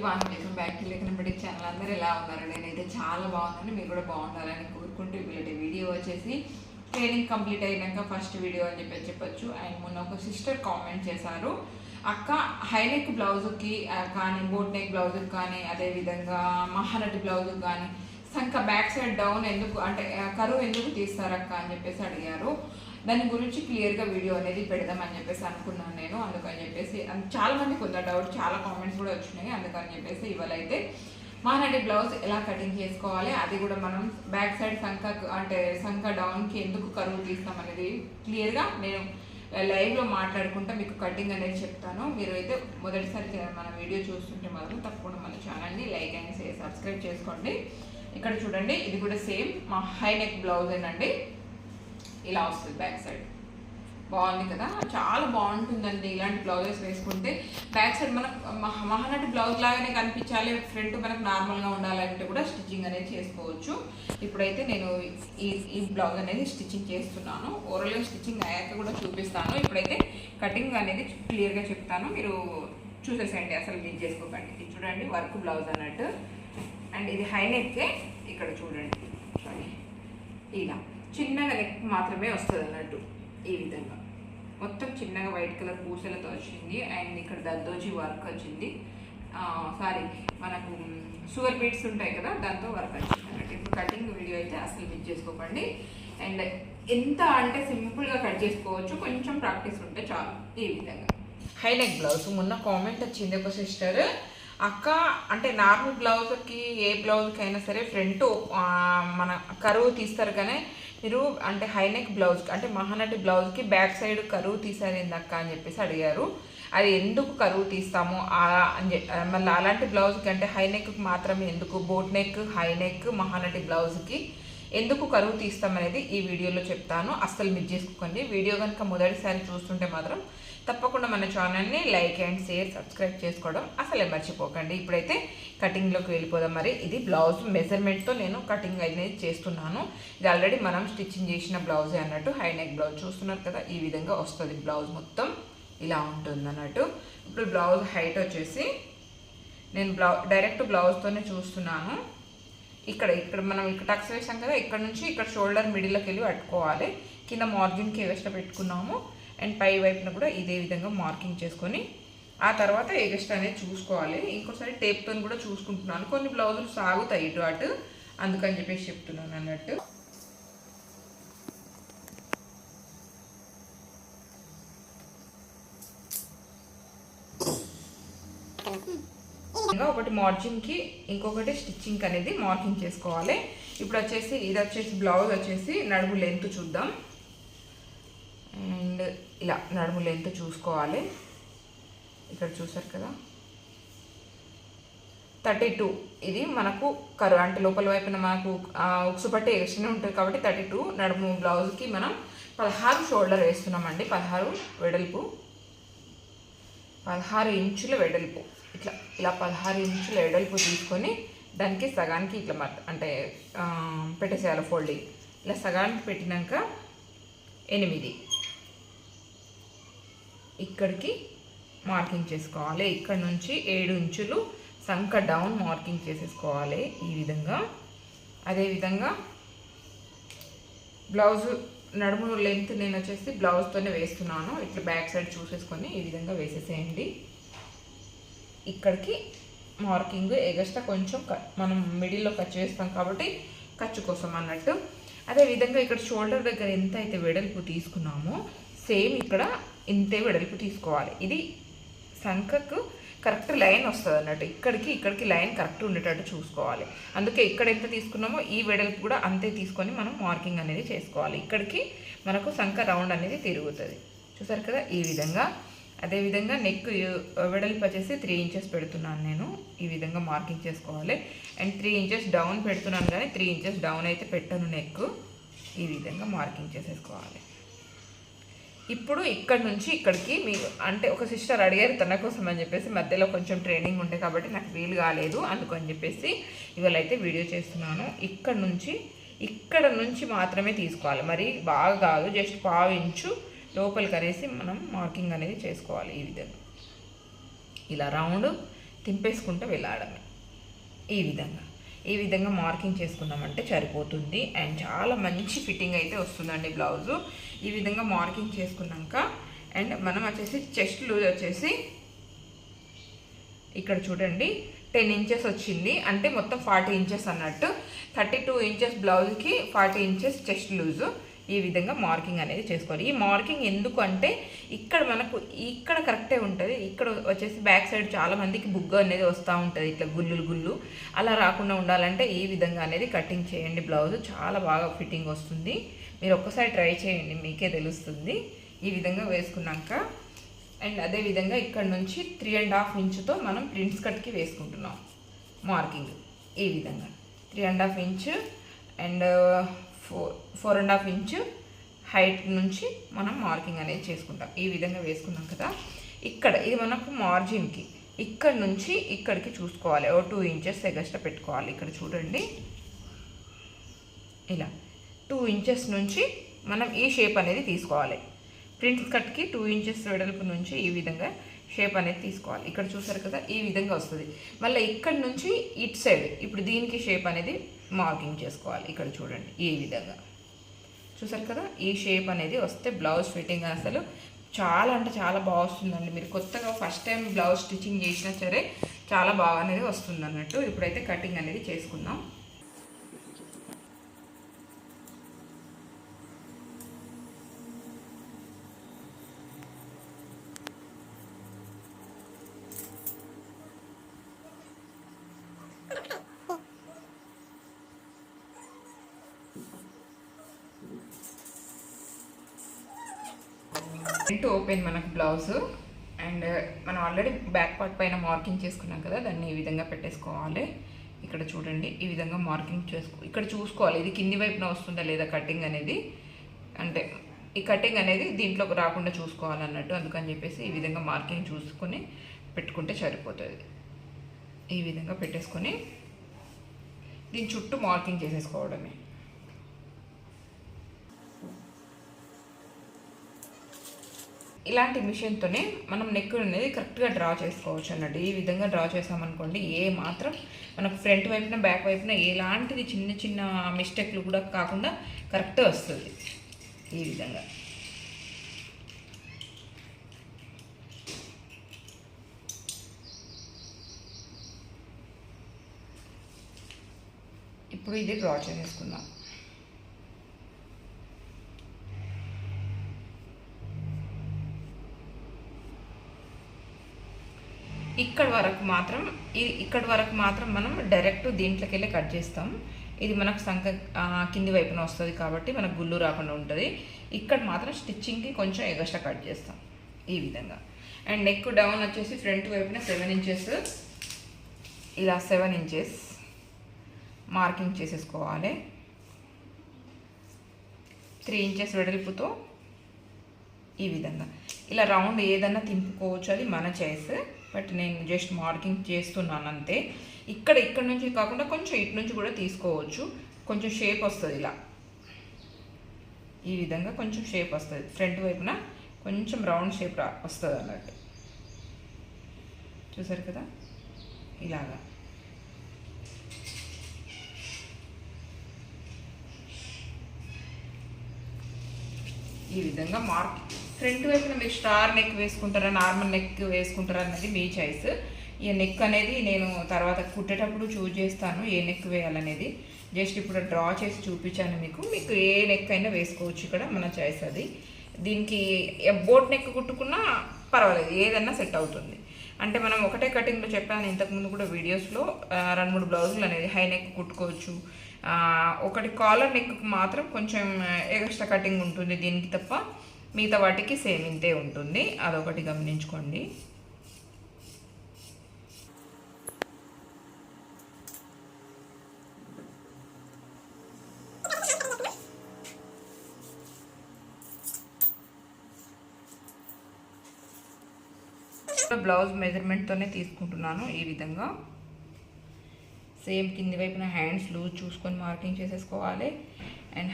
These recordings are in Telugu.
Welcome back to Lekhanapadi channel. అందరూ ఎలా ఉన్నారు? నేనైతే చాలా బాగున్నాను, మీరు కూడా బాగుండాలని కోరుకుంటూ వీళ్ళ వీడియో వచ్చేసి ట్రైనింగ్ కంప్లీట్ అయినాక ఫస్ట్ వీడియో అని చెప్పొచ్చు. అండ్ మొన్న ఒక సిస్టర్ కామెంట్ చేశారు, అక్క హైనెక్ బ్లౌజ్కి కానీ బోట్ నెక్ బ్లౌజ్కి కానీ అదేవిధంగా మహానటి బ్లౌజ్కి కానీ సంక బ్యాక్ సైడ్ డౌన్ ఎందుకు అంటే కరువు ఎందుకు తీస్తారక్క అని చెప్పేసి అడిగారు. దాని గురించి క్లియర్గా వీడియో అనేది పెడదామని చెప్పేసి అనుకున్నాను నేను. అందుకని చెప్పేసి చాలా మందికి కొంత డౌట్, చాలా కామెంట్స్ కూడా వచ్చినాయి. అందుకని చెప్పేసి ఇవాళ అయితే మహానటి బ్లౌజ్ ఎలా కటింగ్ చేసుకోవాలి, అది కూడా మనం బ్యాక్ సైడ్ సంక డౌన్కి ఎందుకు కరువు తీస్తాం అనేది క్లియర్గా నేను లైవ్లో మాట్లాడుకుంటా మీకు కటింగ్ అనేది చెప్తాను. మీరు అయితే మొదటిసారి మన వీడియో చూస్తుంటే మాత్రం తప్పకుండా మన ఛానల్ని లైక్ అండ్ షేర్ సబ్స్క్రైబ్ చేసుకోండి. ఇక్కడ చూడండి, ఇది కూడా సేమ్ మా హై నెక్ బ్లౌజ్ ఏనండి. ఇలా వస్తుంది బ్యాక్ సైడ్, బాగుంది కదా, చాలా బాగుంటుందండి. ఇలాంటి బ్లౌజెస్ వేసుకుంటే బ్యాక్ సైడ్ మనకు మహానటి బ్లౌజ్ లాగానే కనిపించాలి, ఫ్రంట్ మనకు నార్మల్గా ఉండాలంటే కూడా స్టిచ్చింగ్ అనేది చేసుకోవచ్చు. ఇప్పుడైతే నేను ఈ బ్లౌజ్ అనేది స్టిచ్చింగ్ చేస్తున్నాను. ఓవరాల్గా స్టిచ్చింగ్ అయ్యాక కూడా చూపిస్తాను. ఇప్పుడైతే కటింగ్ అనేది క్లియర్గా చెప్తాను, మీరు చూసేసేయండి, అసలు మిస్ చేసుకోకండి. ఇది చూడండి వర్క్ బ్లౌజ్ అన్నట్టు. అండ్ ఇది హై నెక్కే, ఇక్కడ చూడండి ఇలా చిన్నగా నెక్ మాత్రమే వస్తుంది అన్నట్టు. ఈ విధంగా మొత్తం చిన్నగా వైట్ కలర్ పూసలతో వచ్చింది. అండ్ ఇక్కడ దద్దోజీ వర్క్ వచ్చింది, మనకు షుగర్ బీట్స్ ఉంటాయి కదా, దాంతో వర్క్ వచ్చింది అన్నట్టు. ఇప్పుడు కటింగ్ వీడియో అయితే అసలు మిస్ చేసుకోకండి. అండ్ ఎంత అంటే సింపుల్గా కట్ చేసుకోవచ్చు, కొంచెం ప్రాక్టీస్ ఉంటే చాలు. ఈ విధంగా హై నెక్ బ్లౌజ్. మొన్న కామెంట్ వచ్చింది ఒక సిస్టర్, అక్క అంటే నార్మల్ బ్లౌజ్కి ఏ బ్లౌజ్కి అయినా సరే ఫ్రంట్ మన కరువు తీస్తారు, కానీ మీరు అంటే హైనెక్ బ్లౌజ్ అంటే మహానటి బ్లౌజ్కి బ్యాక్ సైడ్ కరువు తీసారేంది అక్క అని చెప్పేసి అడిగారు. అది ఎందుకు కరువు తీస్తాము మళ్ళీ అలాంటి బ్లౌజ్కి అంటే హైనెక్కి మాత్రమే ఎందుకు, బోట్ నెక్, హైనెక్, మహానటి బ్లౌజ్కి ఎందుకు కరువు తీస్తామనేది ఈ వీడియోలో చెప్తాను. అస్సలు మిస్ చేసుకోకండి. వీడియో కనుక మొదటిసారి చూస్తుంటే మాత్రం తప్పకుండా మన ఛానల్ని లైక్ అండ్ షేర్ సబ్స్క్రైబ్ చేసుకోవడం అసలే మర్చిపోకండి. ఇప్పుడైతే కటింగ్లోకి వెళ్ళిపోదాం. మరి ఇది బ్లౌజ్ మెజర్మెంట్తో నేను కటింగ్ అనేది చేస్తున్నాను. ఇది ఆల్రెడీ మనం స్టిచ్చింగ్ చేసిన బ్లౌజే అన్నట్టు. హై నెక్ బ్లౌజ్ చూస్తున్నారు కదా, ఈ విధంగా వస్తుంది బ్లౌజ్, మొత్తం ఇలా ఉంటుంది అన్నట్టు. ఇప్పుడు బ్లౌజ్ హైట్ వచ్చేసి నేను డైరెక్ట్ బ్లౌజ్తోనే చూస్తున్నాను. ఇక్కడ మనం ఇక్కడ టక్స్ వేసాం కదా, ఇక్కడ నుంచి ఇక్కడ షోల్డర్ మిడిల్లోకి వెళ్ళి పట్టుకోవాలి. కింద మార్జిన్కి ఎగస్ట్రా పెట్టుకున్నాము. అండ్ పై వైపున కూడా ఇదే విధంగా మార్కింగ్ చేసుకొని ఆ తర్వాత ఎగస్ట్రా అనేది చూసుకోవాలి. ఇంకోసారి టేప్తో కూడా చూసుకుంటున్నాను. కొన్ని బ్లౌజులు సాగుతాయి ఇటు అటు, అందుకని చెప్పేసి చెప్తున్నాను అన్నట్టు. ఒకటి మార్జిన్కి, ఇంకొకటి స్టిచ్చింగ్ అనేది మార్కింగ్ చేసుకోవాలి. ఇప్పుడు వచ్చేసి ఇది వచ్చేసి బ్లౌజ్ వచ్చేసి నడుము లెంత్ చూద్దాం. అండ్ ఇలా నడుము లెంత్ చూసుకోవాలి. ఇక్కడ చూసారు కదా 32, ఇది మనకు కరువు అంటే లోపల వైపున మనకు ఉక్సు పట్టి ఎక్స్ట్రానే ఉంటుంది కాబట్టి 32 నడుము బ్లౌజ్కి మనం 16 షోల్డర్ వేస్తున్నామండి. 16 వెడల్పు, 16 ఇంచుల వెడల్పు, ఇలా 16 ఇంచుల వెడల్పు తీసుకొని దానికి సగానికి ఇట్లా అంటే పెట్టేసేయాలి ఫోల్డింగ్. ఇలా సగానికి పెట్టినాక 8 ఇక్కడికి మార్కింగ్ చేసుకోవాలి. ఇక్కడ నుంచి 7 ఇంచులు సంక డౌన్ మార్కింగ్ చేసేసుకోవాలి ఈ విధంగా. అదేవిధంగా బ్లౌజ్ నడుము లెంత్ నేను వచ్చేసి బ్లౌజ్తోనే వేస్తున్నాను. ఇట్లా బ్యాక్ సైడ్ చూసేసుకొని ఈ విధంగా వేసేసేయండి. ఇక్కడికి మార్కింగ్ ఎగస్ట్రా కొంచెం మనం మిడిల్లో కట్ చేస్తాం కాబట్టి ఖర్చు కోసం అన్నట్టు. అదేవిధంగా ఇక్కడ షోల్డర్ దగ్గర ఎంత అయితే వెడల్పు తీసుకున్నామో సేమ్ ఇక్కడ ఇంతే వెడల్పు తీసుకోవాలి. ఇది సంకకు కరెక్ట్ లైన్ వస్తుంది అన్నట్టు. ఇక్కడికి లైన్ కరెక్ట్ ఉండేటట్టు చూసుకోవాలి. అందుకే ఇక్కడ ఎంత తీసుకున్నామో ఈ వెడల్పు కూడా అంతే తీసుకొని మనం మార్కింగ్ అనేది చేసుకోవాలి. ఇక్కడికి మనకు సంక రౌండ్ అనేది తిరుగుతుంది, చూసారు కదా ఈ విధంగా. అదేవిధంగా నెక్ వెడల్పు వచ్చేసి 3 ఇంచెస్ పెడుతున్నాను నేను. ఈ విధంగా మార్కింగ్ చేసుకోవాలి. అండ్ 3 ఇంచెస్ డౌన్ పెడుతున్నాను, కానీ 3 ఇంచెస్ డౌన్ అయితే పెట్టను నెక్. ఈ విధంగా మార్కింగ్ చేసేసుకోవాలి. ఇప్పుడు ఇక్కడ నుంచి ఇక్కడికి మీకు అంటే ఒక సిస్టర్ అడిగారు తన కోసం అని చెప్పేసి, మధ్యలో కొంచెం ట్రైనింగ్ ఉండే కాబట్టి నాకు వీలు కాలేదు, అందుకని చెప్పేసి ఇవాళ అయితే వీడియో చేస్తున్నాను. ఇక్కడ నుంచి మాత్రమే తీసుకోవాలి, మరి బాగా కాదు, జస్ట్ 1/2 ఇంచు లోపలికి అనేసి మనం మార్కింగ్ అనేది చేసుకోవాలి. ఈ విధంగా ఇలా రౌండ్ తింపేసుకుంటూ వెళ్ళాడమే. ఈ విధంగా మార్కింగ్ చేసుకున్నామంటే సరిపోతుంది. అండ్ చాలా మంచి ఫిట్టింగ్ అయితే వస్తుందండి బ్లౌజు. ఈ విధంగా మార్కింగ్ చేసుకున్నాక అండ్ మనం వచ్చేసి చెస్ట్ లూజ్ వచ్చేసి ఇక్కడ చూడండి 10 ఇంచెస్ వచ్చింది. అంటే మొత్తం 40 ఇంచెస్ అన్నట్టు. 32 ఇంచెస్ బ్లౌజ్కి 40 ఇంచెస్ చెస్ట్ లూజు. ఈ విధంగా మార్కింగ్ అనేది చేసుకోవాలి. ఈ మార్కింగ్ ఎందుకు అంటే ఇక్కడ మనకు ఇక్కడ కరెక్టే ఉంటుంది. ఇక్కడ వచ్చేసి బ్యాక్ సైడ్ చాలా మందికి బుగ్గ అనేది వస్తూ ఉంటుంది, ఇట్లా గుళ్ళు అలా రాకుండా ఉండాలంటే ఈ విధంగా అనేది కటింగ్ చేయండి. బ్లౌజ్ చాలా బాగా ఫిట్టింగ్ వస్తుంది. మీరు ఒక్కసారి ట్రై చేయండి, మీకే తెలుస్తుంది. ఈ విధంగా వేసుకున్నాక అండ్ అదేవిధంగా ఇక్కడ నుంచి 3.5 ఇంచుతో మనం ప్రిన్స్ కట్కి వేసుకుంటున్నాం మార్కింగ్. ఈ విధంగా 3.5 ఇంచు అండ్ 4.5 ఇంచు హైట్ నుంచి మనం మార్కింగ్ అనేది చేసుకుంటాం. ఈ విధంగా వేసుకున్నాం కదా. ఇక్కడ ఇది మనకు మార్జిన్కి ఇక్కడ నుంచి ఇక్కడికి చూసుకోవాలి. 2 ఇంచెస్ ఎగస్ట్రా పెట్టుకోవాలి. ఇక్కడ చూడండి ఇలా 2 ఇంచెస్ నుంచి మనం ఈ షేప్ అనేది తీసుకోవాలి. ప్రిన్స్ కట్కి 2 ఇంచెస్ వెడల్పు నుంచి ఈ విధంగా షేప్ అనేది తీసుకోవాలి. ఇక్కడ చూసారు కదా, ఈ విధంగా వస్తుంది. మళ్ళీ ఇక్కడ నుంచి ఇటు సైడ్ ఇప్పుడు దీనికి షేప్ అనేది మార్కింగ్ చేసుకోవాలి. ఇక్కడ చూడండి ఈ విధంగా చూసారు కదా, ఈ షేప్ అనేది వస్తే బ్లౌజ్ ఫిట్టింగ్ అసలు చాలా అంటే చాలా బాగా వస్తుందండి. మీరు కొత్తగా ఫస్ట్ టైం బ్లౌజ్ స్టిచ్చింగ్ చేసినా సరే చాలా బాగా అనేది వస్తుంది అన్నట్టు. ఇప్పుడైతే కటింగ్ అనేది చేసుకుందాం. ఫ్రంట్ ఓపెన్ మనకు బ్లౌజ్ అండ్ మనం ఆల్రెడీ బ్యాక్ పార్ట్ పైన మార్కింగ్ చేసుకున్నాం కదా, దాన్ని ఈ విధంగా పెట్టేసుకోవాలి. ఇక్కడ చూడండి ఈ విధంగా మార్కింగ్ ఇక్కడ చూసుకోవాలి ఇది కింది వైపున వస్తుందా లేదా కటింగ్ అనేది. అంటే ఈ కటింగ్ అనేది దీంట్లోకి రాకుండా చూసుకోవాలన్నట్టు. అందుకని చెప్పేసి ఈ విధంగా మార్కింగ్ చూసుకొని పెట్టుకుంటే సరిపోతుంది. ఈ విధంగా పెట్టేసుకొని దీని చుట్టూ మార్కింగ్ చేసేసుకోవడమే. ఇలాంటి మిషన్తోనే మనం నెక్ అనేది కరెక్ట్గా డ్రా చేసుకోవచ్చు అన్నట్టు. ఈ విధంగా డ్రా చేసామనుకోండి ఏ మాత్రం మనకు ఫ్రంట్ వైపున బ్యాక్ వైపున ఎలాంటిది చిన్న చిన్న మిస్టేక్లు కూడా కాకుండా కరెక్ట్గా వస్తుంది. ఈ విధంగా ఇప్పుడు ఇది డ్రా చేసుకుందాం. ఇక్కడ వరకు మాత్రం మనం డైరెక్ట్ దీంట్లోకి వెళ్ళి కట్ చేస్తాం. ఇది మనకు సంక కింది వైపున వస్తుంది కాబట్టి మనకు గుళ్ళు రాకుండా ఉంటుంది. ఇక్కడ మాత్రం స్టిచ్చింగ్కి కొంచెం ఎగస్ట్రా కట్ చేస్తాం ఈ విధంగా. అండ్ నెక్ డౌన్ వచ్చేసి ఫ్రంట్ వైపున 7 ఇంచెస్ ఇలా 7 ఇంచెస్ మార్కింగ్ చేసేసుకోవాలి. 3 ఇంచెస్ వెడల్పుతో ఈ విధంగా ఇలా రౌండ్ ఏదన్నా తింపుకోవచ్చు, అది మన చాయిస్. బట్ నేను జస్ట్ మార్కింగ్ చేస్తున్నాను అంతే. ఇక్కడ నుంచి కాకుండా కొంచెం ఇటు నుంచి కూడా తీసుకోవచ్చు. కొంచెం షేప్ వస్తుంది ఇలా, ఈ విధంగా కొంచెం షేప్ వస్తుంది. ఫ్రంట్ వైపున కొంచెం రౌండ్ షేప్ వస్తుంది అన్నట్టు. చూసారు కదా ఇలాగా. ఈ విధంగా ఫ్రంట్ వైపున మీరు స్టార్ నెక్ వేసుకుంటారా నార్మల్ నెక్ వేసుకుంటారా అన్నది మీ చాయిస్. ఈ నెక్ అనేది నేను తర్వాత కుట్టేటప్పుడు చూజ్ చేస్తాను ఏ నెక్ వేయాలనేది. జస్ట్ ఇప్పుడు డ్రా చేసి చూపించాను మీకు ఏ నెక్ అయినా వేసుకోవచ్చు, ఇక్కడ మన చాయిస్ అది. దీనికి బోట్ నెక్ కుట్టుకున్నా పర్వాలేదు, ఏదన్నా సెట్ అవుతుంది. అంటే మనం ఒకటే కటింగ్లో చెప్పాను ఇంతకుముందు కూడా వీడియోస్లో 2-3 బ్లౌజులు అనేది హై నెక్ కుట్టుకోవచ్చు. ఒకటి కాలర్ నెక్ మాత్రం కొంచెం ఎక్స్ట్రా కటింగ్ ఉంటుంది దీనికి తప్ప, మిగతా వాటికి సేమ్ ఇంతే ఉంటుంది. అదొకటి గమనించుకోండి. బ్లౌజ్ మెజర్మెంట్తోనే తీసుకుంటున్నాను. ఈ విధంగా సేమ్ కింది వైపున హ్యాండ్స్ లూజ్ చూసుకొని మార్కింగ్ చేసేసుకోవాలి. అండ్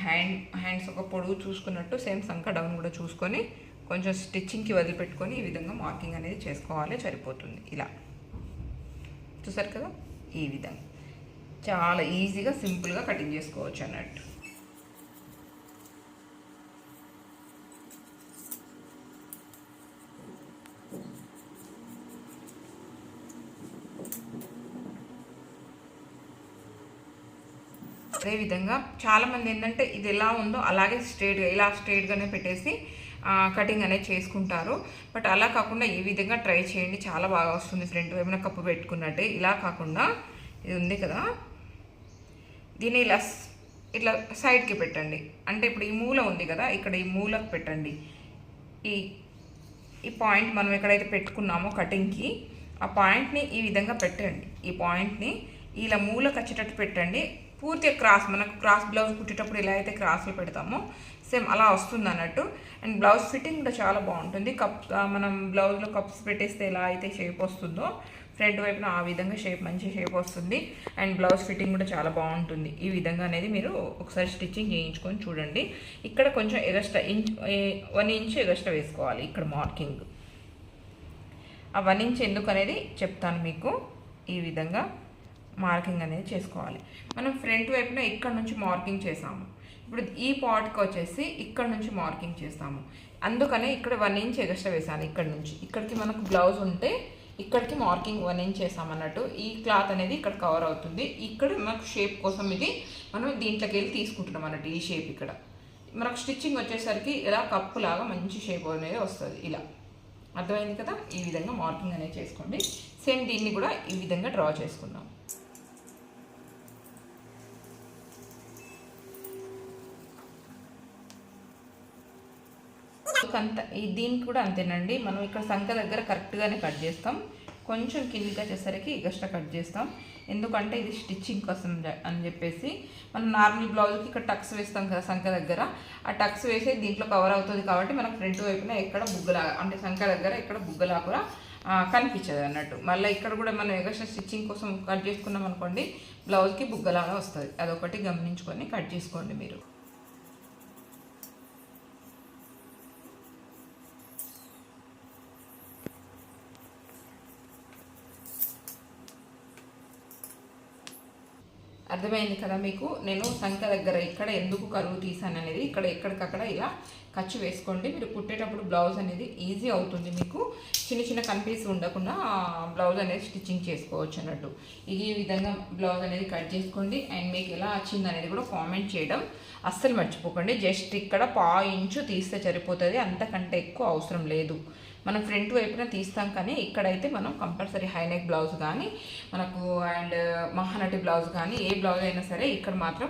హ్యాండ్స్ ఒక పొడుగు చూసుకున్నట్టు సేమ్ సంక డౌన్ కూడా చూసుకొని కొంచెం స్టిచ్చింగ్కి వదిలిపెట్టుకొని ఈ విధంగా మార్కింగ్ అనేది చేసుకోవాలి, సరిపోతుంది ఇలా. చూసారు కదా, ఈ విధంగా చాలా ఈజీగా సింపుల్గా కటింగ్ చేసుకోవచ్చు అన్నట్టు. అదేవిధంగా చాలామంది ఏంటంటే ఇది ఎలా ఉందో అలాగే స్ట్రైట్గానే పెట్టేసి కటింగ్ అనేది చేసుకుంటారు. బట్ అలా కాకుండా ఈ విధంగా ట్రై చేయండి, చాలా బాగా వస్తుంది. ఫ్రంట్ వైపున కప్పు పెట్టుకున్నట్టే. ఇలా కాకుండా ఇది ఉంది కదా, దీన్ని ఇట్లా సైడ్కి పెట్టండి. అంటే ఇప్పుడు ఈ మూల ఉంది కదా, ఇక్కడ ఈ మూలకు పెట్టండి. ఈ పాయింట్ మనం ఎక్కడైతే పెట్టుకున్నామో కటింగ్కి, ఆ పాయింట్ని ఈ విధంగా పెట్టండి. ఈ పాయింట్ని ఇలా మూలకు వచ్చేటట్టు పెట్టండి. పూర్తిగా క్రాస్, మనకు క్రాస్ బ్లౌజ్ కుట్టేటప్పుడు ఎలా అయితే క్రాస్లో పెడతామో సేమ్ అలా వస్తుంది అన్నట్టు. అండ్ బ్లౌజ్ ఫిట్టింగ్ కూడా చాలా బాగుంటుంది. మనం బ్లౌజ్లో కప్స్ పెట్టేస్తే ఎలా అయితే షేప్ వస్తుందో ఫ్రంట్ వైపున ఆ విధంగా మంచి షేప్ వస్తుంది. అండ్ బ్లౌజ్ ఫిట్టింగ్ కూడా చాలా బాగుంటుంది. ఈ విధంగా అనేది మీరు ఒకసారి స్టిచ్చింగ్ చేయించుకొని చూడండి. ఇక్కడ కొంచెం 1 ఇంచ్ ఎగస్ట్రా వేసుకోవాలి. ఇక్కడ మార్కింగ్ ఆ 1 ఇంచ్ ఎందుకు అనేది చెప్తాను మీకు. ఈ విధంగా మార్కింగ్ అనేది చేసుకోవాలి. మనం ఫ్రంట్ వైపున ఇక్కడ నుంచి మార్కింగ్ చేసాము. ఇప్పుడు ఈ పార్ట్కి వచ్చేసి ఇక్కడ నుంచి మార్కింగ్ చేస్తాము. అందుకనే ఇక్కడ 1 ఇంచ్ ఎగస్ట్రా వేసాను. ఇక్కడ నుంచి ఇక్కడికి మనకు బ్లౌజ్ ఉంటే ఇక్కడికి మార్కింగ్ 1 ఇంచ్ చేసామన్నట్టు. ఈ క్లాత్ అనేది ఇక్కడ కవర్ అవుతుంది. ఇక్కడ మనకు షేప్ కోసం ఇది మనం దీంట్లోకి వెళ్ళి తీసుకుంటున్నాం అన్నట్టు. ఈ షేప్ ఇక్కడ మనకు స్టిచ్చింగ్ వచ్చేసరికి ఇలా కప్పులాగా మంచి షేప్ అనేది వస్తుంది. ఇలా అర్థమైంది కదా. ఈ విధంగా మార్కింగ్ అనేది చేసుకోండి. సేమ్ దీన్ని కూడా ఈ విధంగా డ్రా చేసుకుందాం. దీనికి కూడా అంతేనండి. మనం ఇక్కడ సంఖ దగ్గర కరెక్ట్గానే కట్ చేస్తాం. కొంచెం కిందికి వచ్చేసరికి ఎక్స్ట్రా కట్ చేస్తాం. ఎందుకంటే ఇది స్టిచ్చింగ్ కోసం అని చెప్పేసి. మనం నార్మల్ బ్లౌజ్కి ఇక్కడ టక్స్ వేస్తాం కదా సంఖ దగ్గర, ఆ టక్స్ వేసి దీంట్లో కవర్ అవుతుంది కాబట్టి మనకు ఫ్రంట్ వైపున ఎక్కడ బుగ్గలాగా, అంటే సంఖ దగ్గర ఇక్కడ బుగ్గలా కూడా కనిపించదు అన్నట్టు. మళ్ళీ ఇక్కడ కూడా మనం ఎక్స్ట్రా స్టిచ్చింగ్ కోసం కట్ చేసుకున్నాం అనుకోండి, బ్లౌజ్కి బుగ్గలాగా వస్తుంది. అదొకటి గమనించుకొని కట్ చేసుకోండి మీరు. అర్థమైంది కదా మీకు. నేను సంఖ దగ్గర ఇక్కడ ఎందుకు కరువు తీసాను అనేది ఇక్కడ ఎక్కడికక్కడ ఇలా ఖర్చు వేసుకోండి. మీరు కుట్టేటప్పుడు బ్లౌజ్ అనేది ఈజీ అవుతుంది. మీకు చిన్న చిన్న కన్ఫ్యూజ్ ఉండకుండా బ్లౌజ్ అనేది స్టిచ్చింగ్ చేసుకోవచ్చు అన్నట్టు. ఈ విధంగా బ్లౌజ్ అనేది కట్ చేసుకోండి. అండ్ మీకు ఎలా వచ్చింది అనేది కూడా కామెంట్ చేయడం అస్సలు మర్చిపోకండి. జస్ట్ ఇక్కడ 1/4 ఇంచు తీస్తే సరిపోతుంది, అంతకంటే ఎక్కువ అవసరం లేదు. మనం ఫ్రంట్ వైపున తీస్తాం, కానీ ఇక్కడైతే మనం కంపల్సరీ హైనెక్ బ్లౌజ్ కానీ మనకు అండ్ మహానటి బ్లౌజ్ కానీ ఏ బ్లౌజ్ అయినా సరే ఇక్కడ మాత్రం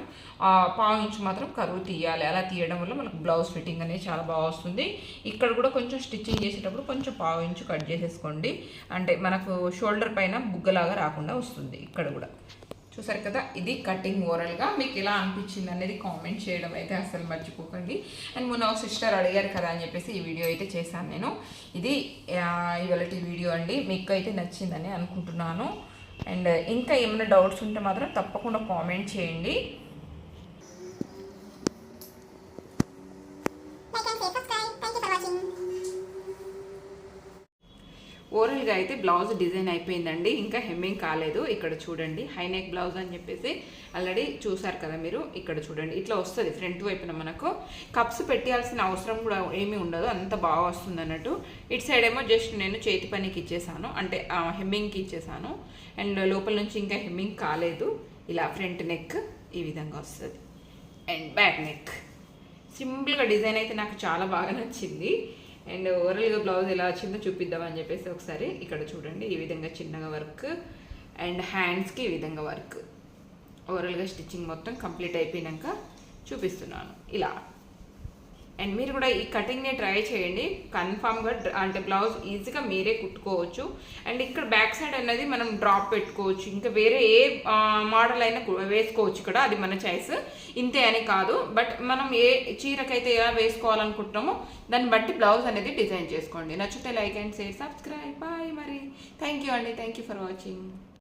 1/4 ఇంచు మాత్రం కరువు తీయాలి. అలా తీయడం వల్ల మనకు బ్లౌజ్ ఫిట్టింగ్ అనేది చాలా బాగా వస్తుంది. ఇక్కడ కూడా కొంచెం స్టిచ్చింగ్ చేసేటప్పుడు కొంచెం 1/4 ఇంచు కట్ చేసేసుకోండి. అంటే మనకు షోల్డర్ పైన బుగ్గలాగా రాకుండా వస్తుంది. ఇక్కడ కూడా చూసారు కదా. ఇది కటింగ్ ఓవరాల్గా మీకు ఎలా అనిపించింది అనేది కామెంట్ చేయడం అయితే అసలు మర్చిపోకండి. అండ్ మొన్న ఒక సిస్టర్ అడిగారు కదా అని చెప్పేసి ఈ వీడియో అయితే చేశాను నేను. ఇది ఇవాళ వీడియో అండి. మీకు అయితే నచ్చిందని అనుకుంటున్నాను. అండ్ ఇంకా ఏమైనా డౌట్స్ ఉంటే మాత్రం తప్పకుండా కామెంట్ చేయండి. ఓవరాల్గా అయితే బ్లౌజ్ డిజైన్ అయిపోయిందండి. ఇంకా హెమ్మింగ్ కాలేదు. ఇక్కడ చూడండి, హైనెక్ బ్లౌజ్ అని చెప్పేసి ఆల్రెడీ చూసారు కదా మీరు. ఇక్కడ చూడండి ఇట్లా వస్తుంది. ఫ్రంట్ వైపున మనకు కప్స్ పెట్టాల్సిన అవసరం కూడా ఏమీ ఉండదు, అంత బాగా వస్తుంది అన్నట్టు. ఇటు సైడ్ ఏమో జస్ట్ నేను చేతి పనికి ఇచ్చేసాను, అంటే హెమ్మింగ్కి ఇచ్చేసాను. అండ్ లోపల నుంచి ఇంకా హెమ్మింగ్ కాలేదు. ఇలా ఫ్రంట్ నెక్ ఈ విధంగా వస్తుంది. అండ్ బ్యాక్ నెక్ సింపుల్గా డిజైన్ అయితే నాకు చాలా బాగా నచ్చింది. అండ్ ఓవరాల్గా బ్లౌజ్ ఎలా వచ్చిందో చూపిద్దామని చెప్పేసి ఒకసారి ఇక్కడ చూడండి. ఈ విధంగా చిన్నగా వర్క్ అండ్ హ్యాండ్స్కి ఈ విధంగా వర్క్. ఓవరాల్గా స్టిచ్చింగ్ మొత్తం కంప్లీట్ అయిపోయాక చూపిస్తున్నాను ఇలా. అండ్ మీరు కూడా ఈ కటింగ్ని ట్రై చేయండి. కన్ఫామ్గా అంటే బ్లౌజ్ ఈజీగా మీరే కుట్టుకోవచ్చు. అండ్ ఇక్కడ బ్యాక్ సైడ్ అనేది మనం డ్రాప్ పెట్టుకోవచ్చు, ఇంకా వేరే ఏ మోడల్ అయినా వేసుకోవచ్చు. ఇక్కడ అది మన చాయిస్, ఇంతే అని కాదు. బట్ మనం ఏ చీరకైతే ఎలా వేసుకోవాలనుకుంటున్నామో దాన్ని బట్టి బ్లౌజ్ అనేది డిజైన్ చేసుకోండి. నచ్చితే like and share, subscribe. Bye. మరి థ్యాంక్ యూ అండి. Thank you for watching.